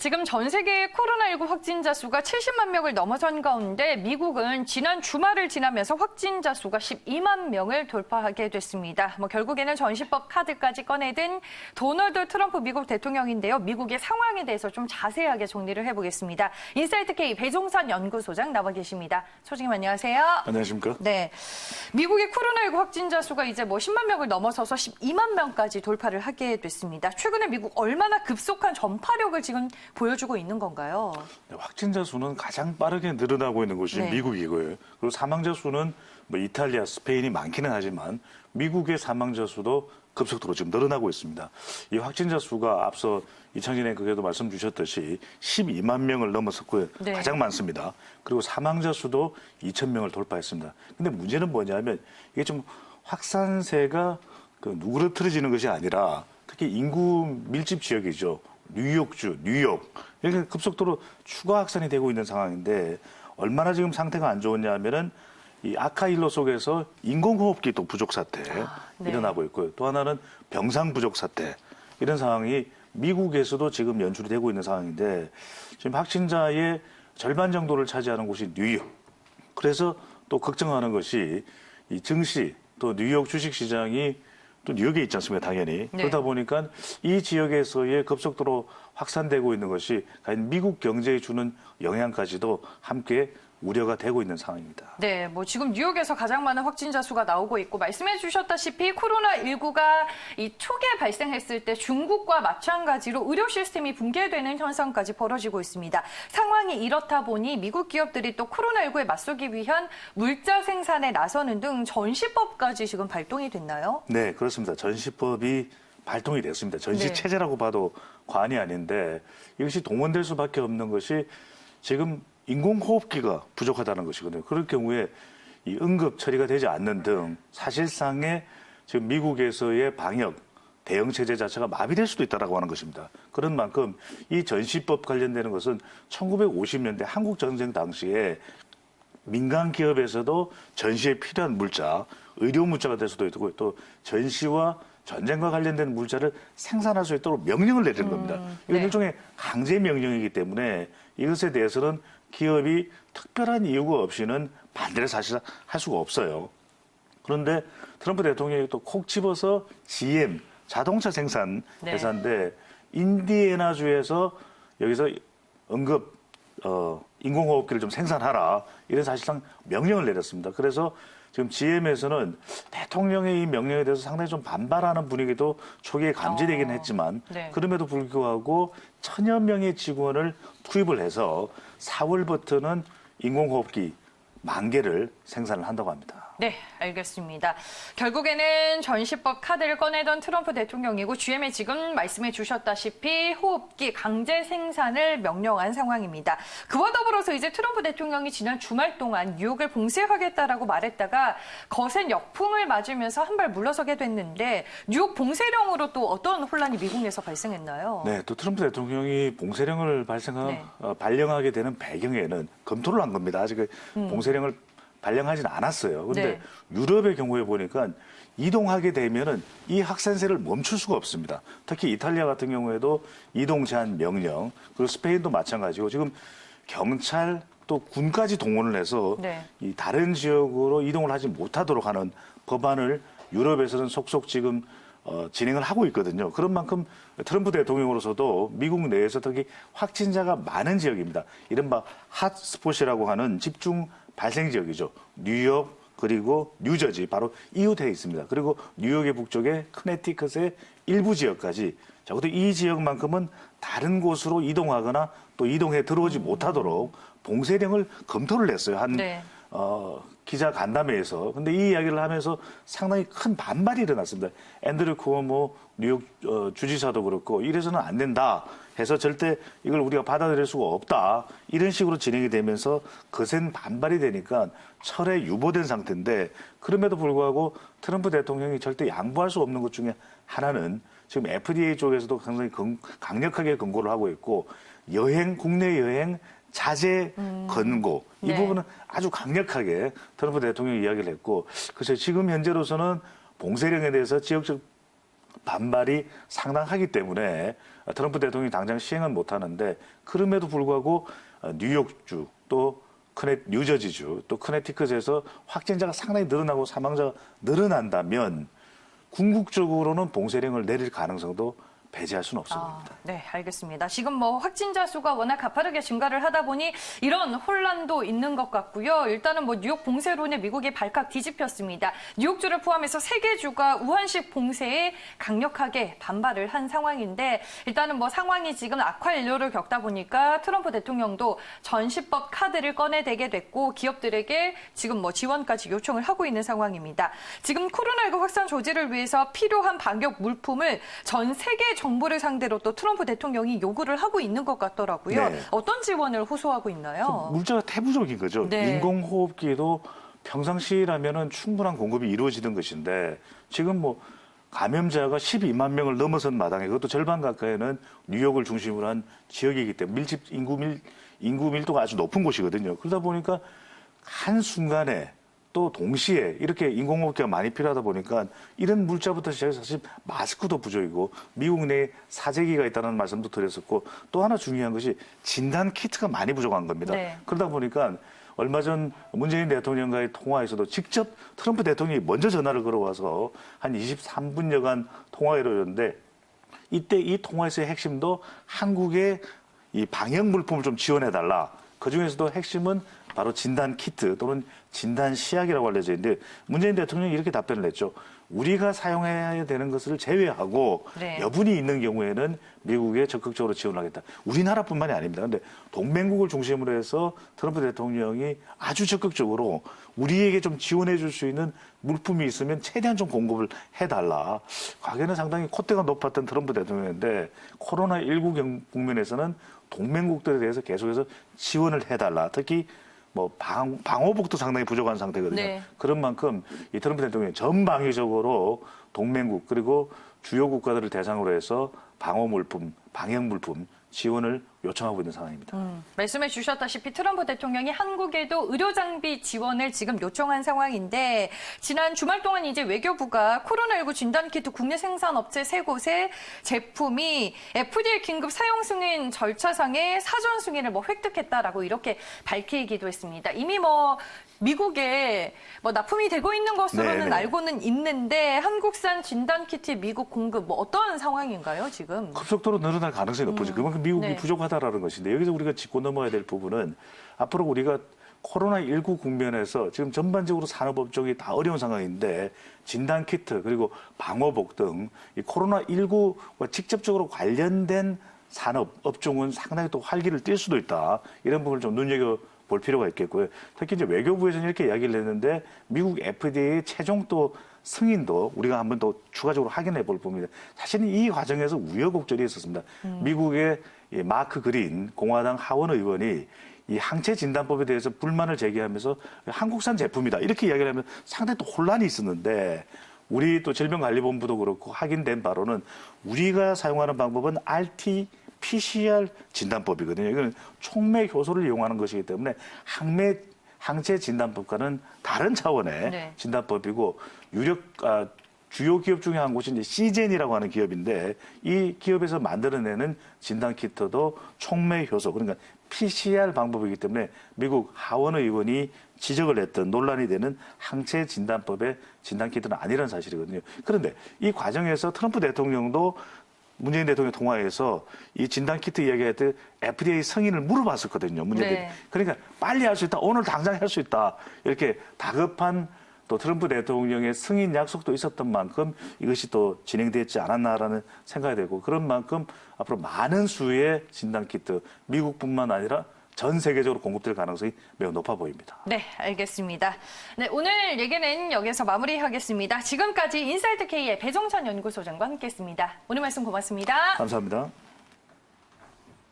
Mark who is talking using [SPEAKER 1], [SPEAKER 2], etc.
[SPEAKER 1] 지금 전 세계 코로나19 확진자 수가 70만 명을 넘어선 가운데 미국은 지난 주말을 지나면서 확진자 수가 12만 명을 돌파하게 됐습니다. 결국에는 전시법 카드까지 꺼내든 도널드 트럼프 미국 대통령인데요. 미국의 상황에 대해서 좀 자세하게 정리를 해보겠습니다. 인사이트K 배종선 연구소장 나와 계십니다. 소장님 안녕하세요.
[SPEAKER 2] 안녕하십니까?
[SPEAKER 1] 네, 미국의 코로나19 확진자 수가 이제 10만 명을 넘어서서 12만 명까지 돌파를 하게 됐습니다. 최근에 미국 얼마나 급속한 전파력을 지금 보여주고 있는 건가요?
[SPEAKER 2] 확진자 수는 가장 빠르게 늘어나고 있는 곳이 미국이고요. 그리고 사망자 수는 이탈리아, 스페인이 많기는 하지만 미국의 사망자 수도 급속도로 지금 늘어나고 있습니다. 이 확진자 수가 앞서 이창진 앵커께도 말씀 주셨듯이 12만 명을 넘어섰고요.
[SPEAKER 1] 네.
[SPEAKER 2] 가장 많습니다. 그리고 사망자 수도 2천 명을 돌파했습니다. 근데 문제는 뭐냐면 이게 좀 확산세가 누그러뜨려지는 것이 아니라 특히 인구 밀집 지역이죠. 뉴욕주, 뉴욕 이렇게 급속도로 추가 확산이 되고 있는 상황인데 얼마나 지금 상태가 안 좋으냐 하면은 이 아카일로 속에서 인공호흡기 또 부족 사태 일어나고 있고요. 또 하나는 병상 부족 사태 이런 상황이 미국에서도 지금 연출이 되고 있는 상황인데 지금 확진자의 절반 정도를 차지하는 곳이 뉴욕. 그래서 또 걱정하는 것이 이 증시 또 뉴욕 주식시장이 또 뉴욕에 있지 않습니까, 당연히.
[SPEAKER 1] 네.
[SPEAKER 2] 그러다 보니까 이 지역에서의 급속도로 확산되고 있는 것이 과연 미국 경제에 주는 영향까지도 함께 우려가 되고 있는 상황입니다.
[SPEAKER 1] 네, 지금 뉴욕에서 가장 많은 확진자 수가 나오고 있고 말씀해 주셨다시피 코로나19가 이 초기에 발생했을 때 중국과 마찬가지로 의료 시스템이 붕괴되는 현상까지 벌어지고 있습니다. 상황이 이렇다 보니 미국 기업들이 또 코로나19에 맞서기 위한 물자 생산에 나서는 등 전시법까지 지금 발동이 됐나요?
[SPEAKER 2] 네, 그렇습니다. 전시법이 발동이 됐습니다. 전시체제라고 봐도 과언이 아닌데 이것이 동원될 수밖에 없는 것이 지금 인공호흡기가 부족하다는 것이거든요. 그럴 경우에 이 응급 처리가 되지 않는 등 사실상의 지금 미국에서의 방역 대응 체제 자체가 마비될 수도 있다라고 하는 것입니다. 그런 만큼 이 전시법 관련되는 것은 1950년대 한국 전쟁 당시에 민간 기업에서도 전시에 필요한 물자, 의료 물자가 될 수도 있고 또 전시와 전쟁과 관련된 물자를 생산할 수 있도록 명령을 내리는 겁니다. 이건 일종의 강제 명령이기 때문에 이것에 대해서는 기업이 특별한 이유가 없이는 반대를 사실 할 수가 없어요. 그런데 트럼프 대통령이 또 콕 집어서 GM, 자동차 생산 회사인데 인디애나주에서 여기서 응급 인공호흡기를 좀 생산하라. 이런 사실상 명령을 내렸습니다. 그래서 지금 GM에서는 대통령의 이 명령에 대해서 상당히 좀 반발하는 분위기도 초기에 감지되긴 했지만 그럼에도 불구하고 1000여 명의 직원을 투입을 해서 4월부터는 인공호흡기 10,000개를 생산을 한다고 합니다.
[SPEAKER 1] 네, 알겠습니다. 결국에는 전시법 카드를 꺼내던 트럼프 대통령이고 GM에 지금 말씀해 주셨다시피 호흡기 강제 생산을 명령한 상황입니다. 그와 더불어서 이제 트럼프 대통령이 지난 주말 동안 뉴욕을 봉쇄하겠다라고 말했다가 거센 역풍을 맞으면서 한 발 물러서게 됐는데 뉴욕 봉쇄령으로 또 어떤 혼란이 미국 내에서 발생했나요?
[SPEAKER 2] 네, 또 트럼프 대통령이 봉쇄령을 발령하게 되는 배경에는 검토를 한 겁니다. 아직 봉쇄령을 발령하지는 않았어요. 그런데 유럽의 경우에 보니까 이동하게 되면은 이 확산세를 멈출 수가 없습니다. 특히 이탈리아 같은 경우에도 이동 제한 명령, 그리고 스페인도 마찬가지고 지금 경찰 또 군까지 동원을 해서 이 다른 지역으로 이동을 하지 못하도록 하는 법안을 유럽에서는 속속 지금 진행을 하고 있거든요. 그런 만큼 트럼프 대통령으로서도 미국 내에서 특히 확진자가 많은 지역입니다. 이른바 핫스폿이라고 하는 집중 발생 지역이죠. 뉴욕 그리고 뉴저지 바로 이웃에 있습니다. 그리고 뉴욕의 북쪽에 커네티컷의 일부 지역까지 적어도 이 지역만큼은 다른 곳으로 이동하거나 또 이동해 들어오지 못하도록 봉쇄령을 검토를 했어요. 기자 간담회에서. 근데 이 이야기를 하면서 상당히 큰 반발이 일어났습니다. 앤드류 쿠오모 뉴욕 주지사도 그렇고 이래서는 안 된다 해서 절대 이걸 우리가 받아들일 수가 없다. 이런 식으로 진행이 되면서 거센 반발이 되니까 철에 유보된 상태인데 그럼에도 불구하고 트럼프 대통령이 절대 양보할 수 없는 것 중에 하나는 지금 FDA 쪽에서도 상당히 강력하게 권고를 하고 있고 국내 여행 자제 권고 이 부분은 아주 강력하게 트럼프 대통령이 이야기를 했고 그래서 지금 현재로서는 봉쇄령에 대해서 지역적 반발이 상당하기 때문에 트럼프 대통령이 당장 시행은 못하는데 그럼에도 불구하고 뉴욕주 또 뉴저지주 또 커네티컷에서 확진자가 상당히 늘어나고 사망자가 늘어난다면 궁극적으로는 봉쇄령을 내릴 가능성도 배제할 수는 없어 보입니다.
[SPEAKER 1] 네, 알겠습니다. 지금 뭐 확진자 수가 워낙 가파르게 증가를 하다 보니 이런 혼란도 있는 것 같고요. 일단은 뭐 뉴욕 봉쇄론에 미국이 발칵 뒤집혔습니다. 뉴욕주를 포함해서 3개 주가 우한식 봉쇄에 강력하게 반발을 한 상황인데 일단은 뭐 상황이 지금 악화연료를 겪다 보니까 트럼프 대통령도 전시법 카드를 꺼내대게 됐고 기업들에게 지금 뭐 지원까지 요청을 하고 있는 상황입니다. 지금 코로나19 확산 조지를 위해서 필요한 방역 물품을 전 세계 정부를 상대로 또 트럼프 대통령이 요구를 하고 있는 것 같더라고요.
[SPEAKER 2] 네.
[SPEAKER 1] 어떤 지원을 호소하고 있나요?
[SPEAKER 2] 물자가 태부적인 거죠.
[SPEAKER 1] 네.
[SPEAKER 2] 인공호흡기도 평상시라면은 충분한 공급이 이루어지는 것인데 지금 뭐 감염자가 12만 명을 넘어선 마당에 그것도 절반 가까이는 뉴욕을 중심으로 한 지역이기 때문에 인구 밀도가 아주 높은 곳이거든요. 그러다 보니까 한순간에 또 동시에 이렇게 인공호흡기가 많이 필요하다 보니까 이런 물자부터 시작해서 사실 마스크도 부족이고 미국 내에 사재기가 있다는 말씀도 드렸었고 또 하나 중요한 것이 진단 키트가 많이 부족한 겁니다.
[SPEAKER 1] 네.
[SPEAKER 2] 그러다 보니까 얼마 전 문재인 대통령과의 통화에서도 직접 트럼프 대통령이 먼저 전화를 걸어와서 한 23분여간 통화가 이루어졌는데 이때 이 통화에서의 핵심도 한국의 이 방역 물품을 좀 지원해달라. 그중에서도 핵심은 바로 진단 키트 또는 진단 시약이라고 알려져 있는데 문재인 대통령이 이렇게 답변을 했죠. 우리가 사용해야 되는 것을 제외하고
[SPEAKER 1] 네.
[SPEAKER 2] 여분이 있는 경우에는 미국에 적극적으로 지원하겠다. 우리나라뿐만이 아닙니다. 그런데 동맹국을 중심으로 해서 트럼프 대통령이 아주 적극적으로 우리에게 좀 지원해 줄 수 있는 물품이 있으면 최대한 좀 공급을 해달라. 과거에는 상당히 콧대가 높았던 트럼프 대통령인데 코로나19 국면에서는 동맹국들에 대해서 계속해서 지원을 해달라. 특히 뭐 방호복도 상당히 부족한 상태거든요.
[SPEAKER 1] 네.
[SPEAKER 2] 그런 만큼 이 트럼프 대통령이 전방위적으로 동맹국 그리고 주요 국가들을 대상으로 해서 방어 물품, 방역 물품 지원을 요청하고 있는 상황입니다.
[SPEAKER 1] 말씀해 주셨다시피 트럼프 대통령이 한국에도 의료 장비 지원을 지금 요청한 상황인데 지난 주말 동안 이제 외교부가 코로나19 진단키트 국내 생산업체 3곳의 제품이 FDA 긴급 사용 승인 절차상의 사전 승인을 뭐 획득했다라고 이렇게 밝히기도 했습니다. 이미 뭐 미국에 뭐 납품이 되고 있는 것으로는
[SPEAKER 2] 네네.
[SPEAKER 1] 알고는 있는데 한국산 진단키트 미국 공급 뭐 어떤 상황인가요 지금?
[SPEAKER 2] 급속도로 늘어날 가능성이 높죠. 그만큼 미국이
[SPEAKER 1] 네.
[SPEAKER 2] 부족하다라는 것인데 여기서 우리가 짚고 넘어야 될 부분은 앞으로 우리가 코로나19 국면에서 지금 전반적으로 산업업종이 다 어려운 상황인데 진단키트 그리고 방호복 등 이 코로나19와 직접적으로 관련된 산업, 업종은 상당히 또 활기를 띨 수도 있다. 이런 부분을 좀 눈여겨볼 필요가 있겠고요. 특히 이제 외교부에서는 이렇게 이야기를 했는데 미국 FDA의 최종 또 승인도 우리가 한번 더 추가적으로 확인해 볼 부분입니다. 사실은 이 과정에서 우여곡절이 있었습니다. 미국의 이 마크 그린 공화당 하원 의원이 이 항체 진단법에 대해서 불만을 제기하면서 한국산 제품이다 이렇게 이야기를 하면 상당히 또 혼란이 있었는데 우리 또 질병관리본부도 그렇고 확인된 바로는 우리가 사용하는 방법은 RT-PCR 진단법이거든요. 이거는 촉매 효소를 이용하는 것이기 때문에 항체 진단법과는 다른 차원의
[SPEAKER 1] 네.
[SPEAKER 2] 진단법이고 주요 기업 중에 한 곳이 이제 시젠이라고 하는 기업인데 이 기업에서 만들어내는 진단 키트도 촉매 효소 그러니까 PCR 방법이기 때문에 미국 하원 의원이 지적을 했던 논란이 되는 항체 진단법의 진단 키트는 아니라는 사실이거든요. 그런데 이 과정에서 트럼프 대통령도 문재인 대통령 통화에서 이 진단 키트 이야기할 때 FDA 승인을 물어봤었거든요. 문재인
[SPEAKER 1] 네.
[SPEAKER 2] 대통령. 그러니까 빨리 할 수 있다. 오늘 당장 할 수 있다. 이렇게 다급한 또 트럼프 대통령의 승인 약속도 있었던 만큼 이것이 또 진행되지 않았나라는 생각이 되고 그런 만큼 앞으로 많은 수의 진단키트 미국뿐만 아니라 전 세계적으로 공급될 가능성이 매우 높아 보입니다.
[SPEAKER 1] 네, 알겠습니다. 네, 오늘 얘기는 여기서 마무리하겠습니다. 지금까지 인사이트 K의 배종찬 연구소장과 함께했습니다. 오늘 말씀 고맙습니다.
[SPEAKER 2] 감사합니다.